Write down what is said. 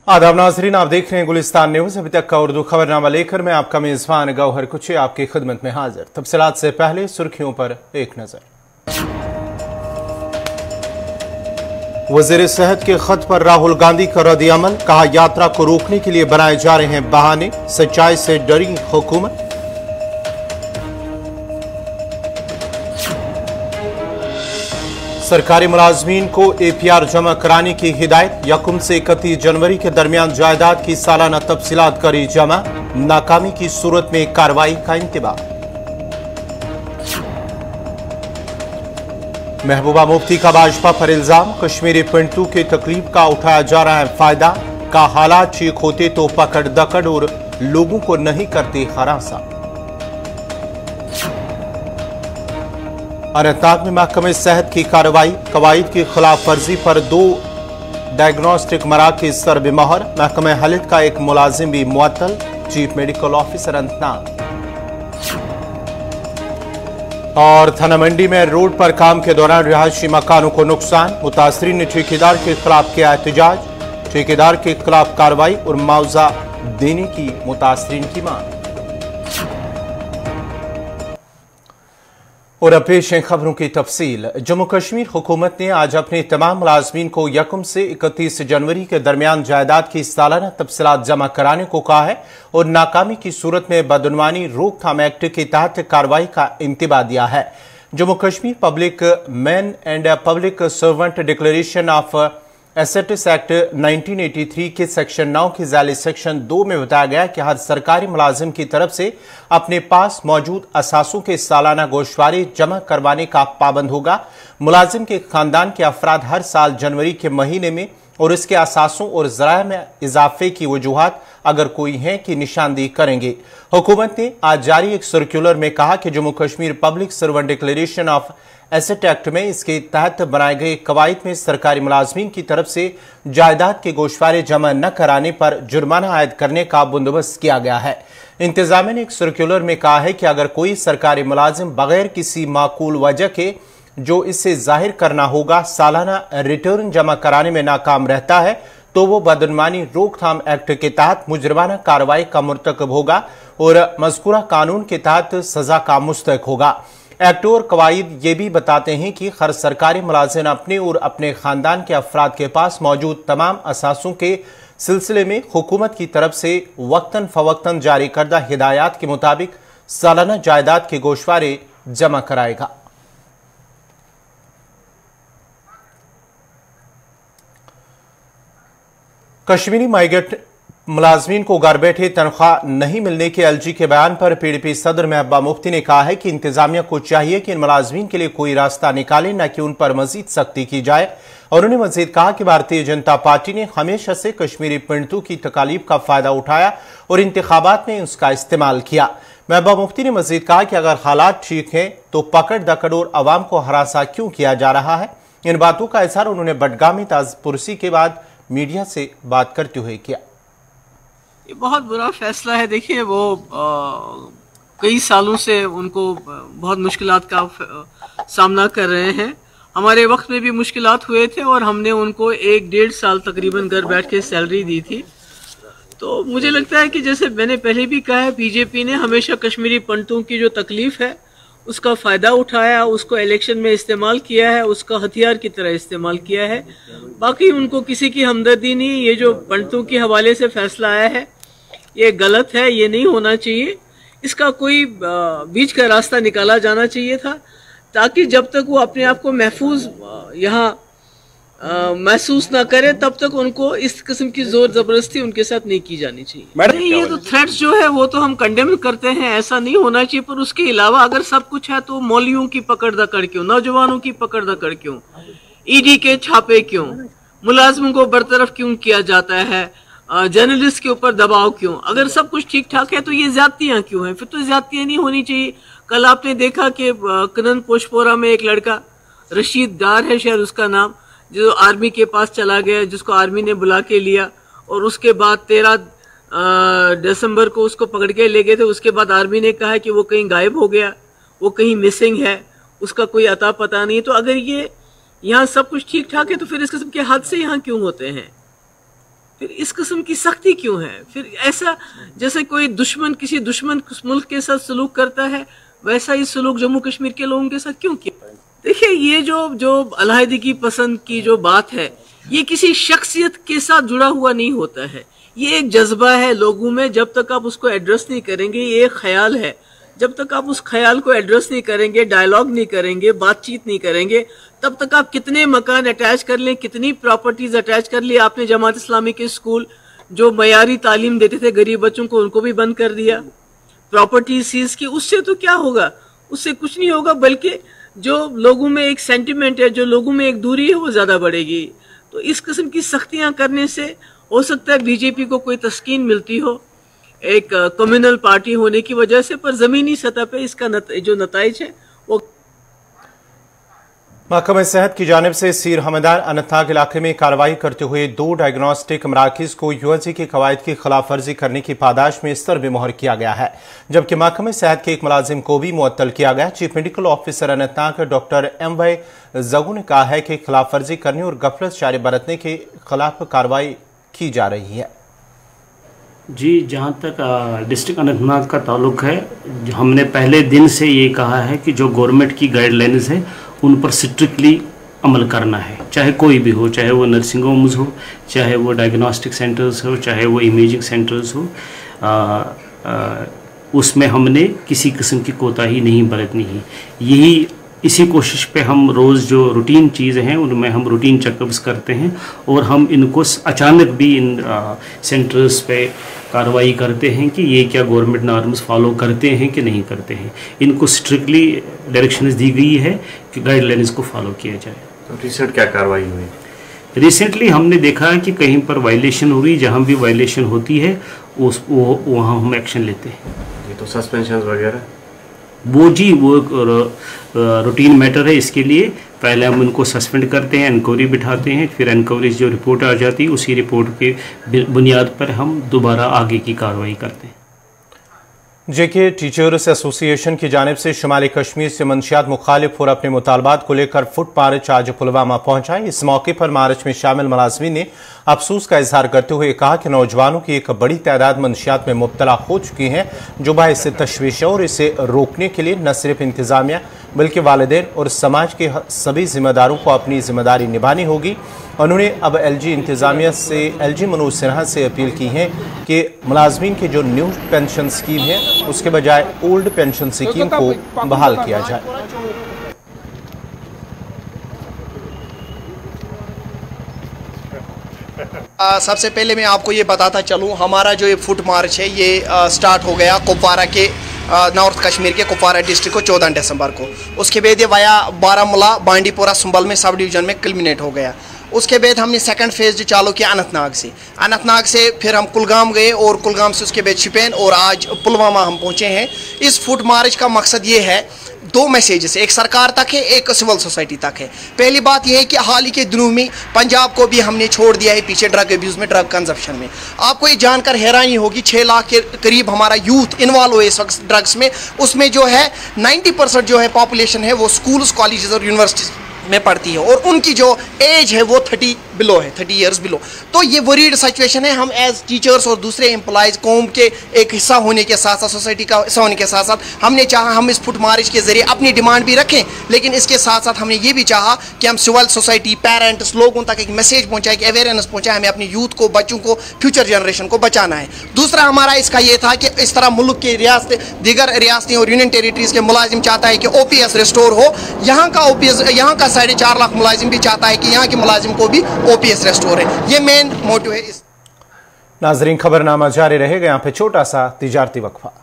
आदाब नाजरीन, आप देख रहे हैं गुलिस्तान न्यूज। अभी तक का उर्दू खबरनामा लेकर मैं आपका मेजबान गौहर कुछे आपकी खिदमत में हाजिर। तफसीलात से पहले सुर्खियों पर एक नजर। वजीर सेहत के खत पर राहुल गांधी का रद्द-ए-अमल, कहा यात्रा को रोकने के लिए बनाए जा रहे हैं बहाने, सच्चाई से डरी हुकूमत। सरकारी मुलाजमीन को एपीआर जमा कराने की हिदायत, यकम से 31 जनवरी के दरमियान जायदाद की सालाना तफसीलात करी जमा, नाकामी की सूरत में कार्रवाई का इंतबाह। महबूबा मुफ्ती का भाजपा पर इल्जाम, कश्मीरी पंडितों की तकलीफ का उठाया जा रहा है फायदा, का हालात ठीक होते तो पकड़ दकड़ और लोगों को नहीं करते हरासा। अनंतनाग में महकमे सेहत की कार्रवाई, कवायद की खिलाफ वर्जी पर 2 डायग्नोस्टिक मराकज सर बेमोहर, महकमे हेल्थ का एक मुलाजिम भी मुअत्तल, चीफ मेडिकल ऑफिसर अनंतनाग। और थाना मंडी में रोड पर काम के दौरान रिहायशी मकानों को नुकसान, मुतासरीन ने ठेकेदार के खिलाफ किया एहतजाज, ठेकेदार के खिलाफ कार्रवाई और मुआवजा देने की मुतासरीन की मांग। और अब पेश है खबरों की तफसील। जम्मू कश्मीर हुकूमत ने आज अपने तमाम मुलाजमीन को यकम से 31 जनवरी के दरमियान जायदाद की सालाना तफसीलात जमा कराने को कहा है और नाकामी की सूरत में बदनवानी रोकथाम एक्ट के तहत कार्रवाई का इंतबाह दिया है। Jammu Kashmir public man and public servant declaration of assets act 1983 के सेक्शन 9 के ज़ैली सेक्शन 2 में बताया गया कि हर सरकारी मुलाजिम की तरफ से अपने पास मौजूद असासों के सालाना गोशवारी जमा करवाने का पाबंद होगा। मुलाजिम के खानदान के अफराद हर साल जनवरी के महीने में और इसके असासों और ज़राए में इजाफे की वजूहात अगर कोई हैं की निशानदेही करेंगे। हुकूमत ने आज जारी एक सर्कुलर में कहा कि Jammu Kashmir public servant declaration of asset act में इसके तहत बनाए गए कवायद में सरकारी मुलाजमीन की तरफ से जायदाद के गोशवारे जमा न कराने पर जुर्माना आयद करने का बंदोबस्त किया गया है। इंतजामिया ने एक सर्कुलर में कहा है कि अगर कोई सरकारी मुलाजिम बगैर किसी माकूल वजह के जो इससे जाहिर करना होगा सालाना रिटर्न जमा कराने में नाकाम रहता है तो वो बदनवानी रोकथाम एक्ट के तहत मुजरमाना कार्रवाई का मुर्तकब होगा और मज़कूरा कानून के तहत सजा का मुस्तहक होगा। एक्ट और कवायद ये भी बताते हैं कि हर सरकारी मुलाजिम अपने और अपने खानदान के अफराद के पास मौजूद तमाम असासों के सिलसिले में हुकूमत की तरफ से वक्तन फवक्तन जारी करदा हिदायत के मुताबिक सालाना जायदाद के गोशवारे जमा कराएगा। कश्मीरी माइग्रेंट मुलाजमीन को घर बैठे तनख्वाह नहीं मिलने के एलजी के बयान पर पीडीपी सदर महबूबा मुफ्ती ने कहा है कि इंतजामिया को चाहिए कि इन मुलाजमीन के लिए कोई रास्ता निकाले, न कि उन पर मजीद सख्ती की जाए। और उन्होंने मजीद कहा कि भारतीय जनता पार्टी ने हमेशा से कश्मीरी पंडितों की तकालीफ का फायदा उठाया और इंतखाबात में उसका इस्तेमाल किया। महबूबा मुफ्ती ने मजीद कहा कि अगर हालात ठीक हैं तो पकड़ दकड़ और अवाम को हरासा क्यों किया जा रहा है। इन बातों का इजहार उन्होंने बडगाम में ताजपुरसी के बाद मीडिया से बात करते हुए किया। ये बहुत बुरा फैसला है। देखिए वो कई सालों से उनको बहुत मुश्किलात का सामना कर रहे हैं। हमारे वक्त में भी मुश्किलात हुए थे और हमने उनको 1-1.5 साल तकरीबन घर बैठ के सैलरी दी थी। तो मुझे लगता है कि जैसे मैंने पहले भी कहा है, बीजेपी ने हमेशा कश्मीरी पंडितों की जो तकलीफ है उसका फ़ायदा उठाया, उसको इलेक्शन में इस्तेमाल किया है, उसका हथियार की तरह इस्तेमाल किया है। बाकी उनको किसी की हमदर्दी नहीं। ये जो पंडितों के हवाले से फैसला आया है ये गलत है, ये नहीं होना चाहिए। इसका कोई बीच का रास्ता निकाला जाना चाहिए था ताकि जब तक वो अपने आप को महफूज यहाँ महसूस ना करे तब तक उनको इस किस्म की जोर जबरदस्ती उनके साथ नहीं की जानी चाहिए। नहीं, ये तो थ्रेट्स जो है वो तो हम कंडेम करते हैं, ऐसा नहीं होना चाहिए। पर उसके अलावा अगर सब कुछ है तो मौलवियों की पकड़ दकड़ क्यों, नौजवानों की पकड़ दकड़ क्यों, ईडी के छापे क्यों, मुलाजिमों को बरतरफ क्यों किया जाता है, जर्नलिस्ट के ऊपर दबाव क्यों? अगर सब कुछ ठीक ठाक है तो ये ज्यादतियां क्यों हैं? फिर तो ज्यादतियां नहीं होनी चाहिए। कल आपने देखा कि कनन पोशपोरा में एक लड़का रशीद डार है शायद उसका नाम, जो आर्मी के पास चला गया, जिसको आर्मी ने बुला के लिया और उसके बाद 13 दिसंबर को उसको पकड़ के ले गए थे। उसके बाद आर्मी ने कहा कि वो कहीं गायब हो गया, वो कहीं मिसिंग है, उसका कोई अता पता नहीं। तो अगर ये यहाँ सब कुछ ठीक ठाक है तो फिर इस किस्म के हादसे यहाँ क्यों होते हैं? फिर इस किस्म की सख्ती क्यों है? फिर ऐसा जैसे कोई दुश्मन किसी दुश्मन मुल्क के साथ सलूक करता है, वैसा ही सलूक जम्मू कश्मीर के लोगों के साथ क्यों किया? देखिए, ये जो अलहदगी पसंद की जो बात है, ये किसी शख्सियत के साथ जुड़ा हुआ नहीं होता है। ये एक जज्बा है लोगों में। जब तक आप उसको एड्रेस नहीं करेंगे, ये एक ख्याल है, जब तक आप उस ख्याल को एड्रेस नहीं करेंगे, डायलॉग नहीं करेंगे, बातचीत नहीं करेंगे, तब तक आप कितने मकान अटैच कर लें, कितनी प्रॉपर्टीज अटैच कर ली। आपने जमात इस्लामी के स्कूल जो मयारी तालीम देते थे गरीब बच्चों को, उनको भी बंद कर दिया, प्रॉपर्टी सीज की। उससे तो क्या होगा? उससे कुछ नहीं होगा, बल्कि जो लोगों में एक सेंटिमेंट है, जो लोगों में एक दूरी है, वो ज्यादा बढ़ेगी। तो इस किस्म की सख्तियां करने से हो सकता है बीजेपी को कोई तस्कीन मिलती हो एक कम्युनल पार्टी होने की वजह से, पर जमीनी सतह पे इसका जो नताइज है वो। महकमा सेहत की जानिब से सीर हमदान अनंतनाग इलाके में कार्रवाई करते हुए 2 डायग्नोस्टिक मराकज़ को यूएनसी की कवायद की खिलाफ वर्जी करने की पादाश में स्तर भी मुहर किया गया है, जबकि महकमा सेहत के एक मुलाजिम को भी मुअत्तल किया गया। Chief medical officer Anantnag doctor MY जगू ने कहा है कि खिलाफ वर्जी करने और गफलत जारी बरतने के खिलाफ कार्रवाई की जा रही है। जी, जहाँ तक डिस्ट्रिक्ट अनंतनाग का ताल्लुक है, हमने पहले दिन से ये कहा है कि जो गवर्नमेंट की गाइडलाइंस है उन पर स्ट्रिक्टली अमल करना है, चाहे कोई भी हो, चाहे वो नर्सिंग होम्स हो, चाहे वो डायग्नोस्टिक सेंटर्स हो, चाहे वो इमेजिंग सेंटर्स हो। उसमें हमने किसी किस्म की कोताही नहीं बरतनी है। इसी कोशिश पे हम रोज़ जो रूटीन चीज़ें हैं उनमें हम रूटीन चेकअप्स करते हैं, और हम इनको अचानक भी इन सेंटर्स पे कार्रवाई करते हैं कि ये क्या गवर्नमेंट नॉर्म्स फॉलो करते हैं कि नहीं करते हैं। इनको स्ट्रिक्टली डायरेक्शंस दी गई है कि गाइडलाइंस को फॉलो किया जाए। तो रिसेंट क्या कार्रवाई हुई? रिसेंटली हमने देखा है कि कहीं पर वायलेशन हो रही, जहाँ भी वायलेशन होती है वहाँ हम एक्शन लेते हैं। ये तो सस्पेंशन वगैरह वो रूटीन मैटर है। इसके लिए पहले हम उनको सस्पेंड करते हैं, इंक्वायरी बिठाते हैं, फिर इंक्वायरी जो रिपोर्ट आ जाती है उसी रिपोर्ट के बुनियाद पर हम दोबारा आगे की कार्रवाई करते हैं। जेके टीचर्स एसोसिएशन की जानिब से शुमाली कश्मीर से मंशियात मुखालिफ और अपने मुतालबात को लेकर फुट मार्च आज पुलवामा पहुंचा। इस मौके पर मार्च में शामिल मुलाजमीन ने अफसोस का इजहार करते हुए कहा कि नौजवानों की एक बड़ी तादाद मंशियात में मुब्तला हो चुकी हैं, जो बाइस तशवीश है, और इसे रोकने के लिए न सिर्फ इंतजामिया बल्कि वालिदैन और समाज के सभी जिम्मेदारों को अपनी जिम्मेदारी निभानी होगी। उन्होंने अब LG मनोज सिन्हा से अपील की है कि मुलाजमीन के जो न्यू पेंशन स्कीम है उसके बजाय ओल्ड पेंशन स्कीम को बहाल किया जाए। सबसे पहले मैं आपको ये बताता चलूँ, हमारा जो ये फुट मार्च है ये स्टार्ट हो गया कुपवारा के नॉर्थ कश्मीर के कुपवारा डिस्ट्रिक्ट को 14 दिसंबर को। उसके बाद ये वाया बारामूला, बांडीपोरा, सुंबल में सब डिवीज़न में कल्मिनेट हो गया। उसके बाद हमने सेकंड फेज चालू किया अनंतनाग से फिर हम कुलगाम गए, और कुलगाम से उसके बाद शोपियान, और आज पुलवामा हम पहुँचे हैं। इस फुट मार्च का मकसद ये है, 2 मैसेजेस, एक सरकार तक है, एक सिविल सोसाइटी तक है। पहली बात यह है कि हाल ही के दिनों में पंजाब को भी हमने छोड़ दिया है पीछे ड्रग अब्यूज़ में, ड्रग कंजप्शन में। आपको ये जानकर हैरानी होगी 6 लाख के करीब हमारा यूथ इन्वॉल्व हुए इस वक्त ड्रग्स में। उसमें जो है 90% जो है पॉपुलेशन है वो स्कूल्स, कॉलेजेस और यूनिवर्सिटीज़ में पढ़ती है, और उनकी जो एज है वो 30 बिलो है, 30 ईयर्स बिलो। तो ये वरीड सिचुएशन है। हम एज टीचर्स और दूसरे एम्प्लॉयज़ कौम के एक हिस्सा होने के साथ साथ, सोसाइटी का हिस्सा होने के साथ साथ, हमने चाहा हम इस फुट मार्च के जरिए अपनी डिमांड भी रखें, लेकिन इसके साथ साथ हमने ये भी चाहा कि हम सिविल सोसाइटी, पेरेंट्स, लोगों तक एक मैसेज पहुँचाए, कि अवेयरनेस पहुँचाए, हमें अपने यूथ को, बच्चों को, फ्यूचर जनरेशन को बचाना है। दूसरा हमारा इसका ये था कि इस तरह मुल्क के दीगर रियासतें और यूनियन टेरिटरीज़ के मुलाजिम चाहता है कि OPS रिस्टोर हो। यहाँ का OPS, यहाँ का 4.5 लाख मुलाजिम भी चाहता है कि यहाँ के मुलाजिम को भी OPS रेस्टोर है। ये मेन मोटिव है। नाजरीन, खबरनामा जारी रहेगा। यहाँ पे छोटा सा तिजारती वक्फा।